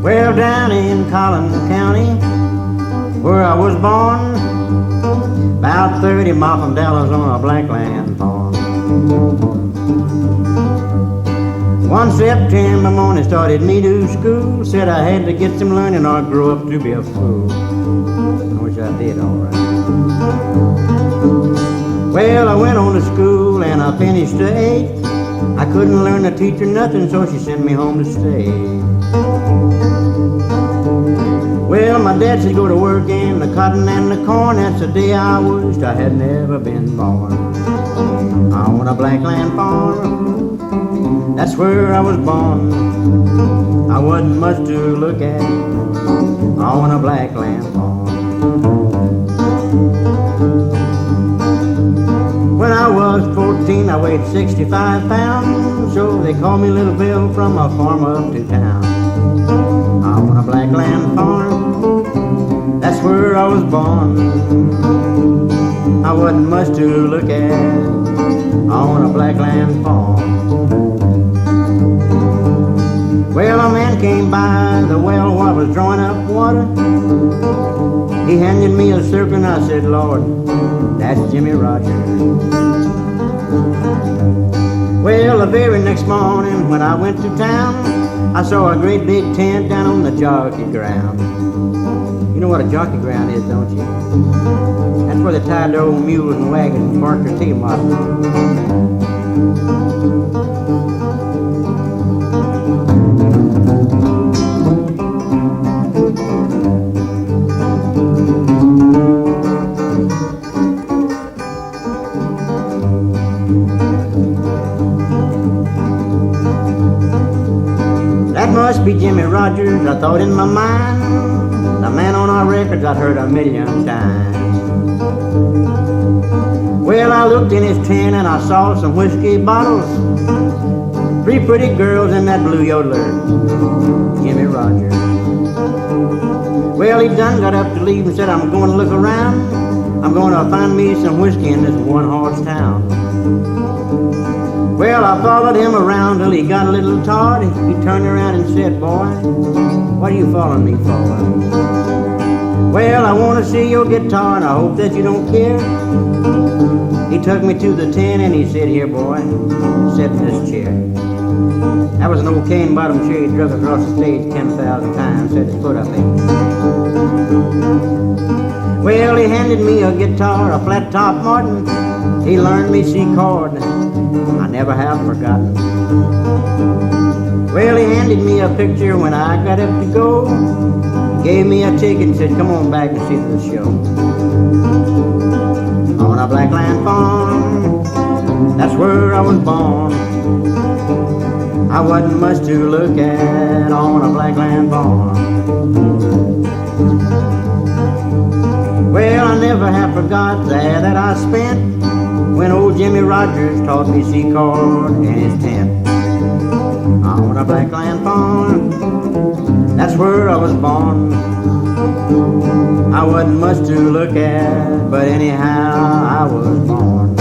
Well, down in Collin County, where I was born, about 30 miles from Dallas on a Blackland farm. One September morning started me to school, said I had to get some learning or grow up to be a fool. I wish I did all right. Well, I went on to school and I finished the 8th. I couldn't learn to teach her nothing, so she sent me home to stay. Well, my dad said go to work in the cotton and the corn. That's the day I wished I had never been born. On a Blackland farm, that's where I was born. I wasn't much to look at on a Blackland farm. When I was 14, I weighed 65 pounds, so they called me Little Bill from a farm up to town. On a Blackland farm, that's where I was born. I wasn't much to look at on a Blackland farm. Well, a man came by the well while I was drawing up water. He handed me a circle and I said, Lord, that's Jimmy Rogers. Well, the very next morning when I went to town, I saw a great big tent down on the jockey ground. You know what a jockey ground is, don't you? That's where they tied their old mules and wagons and parked their T-models. Must be Jimmy Rogers, I thought in my mind. The man on our records I'd heard a million times. Well, I looked in his tent and I saw some whiskey bottles, 3 pretty girls and that blue yodeler, Jimmy Rogers. Well, he done got up to leave and said, I'm going to look around. I'm going to find me some whiskey in this one-horse town. Well, I followed him around till he got a little tired. He turned around and said, boy, what are you following me for? Well, I want to see your guitar and I hope that you don't care. He took me to the tent and he said, here, boy, sit in this chair. That was an old cane bottom chair he drug across the stage 10,000 times, set his foot up in. Well, he handed me a guitar, a flat top Martin. He learned me C chord, I never have forgotten. Well, he handed me a picture when I got up to go. Gave me a ticket and said, come on back and see the show. On a Blackland farm, that's where I was born. I wasn't much to look at on a Blackland farm. Well, I never have forgot that I spent when old Jimmy Rogers taught me C chord in his tent. On a Blackland farm, that's where I was born. I wasn't much to look at, but anyhow I was born.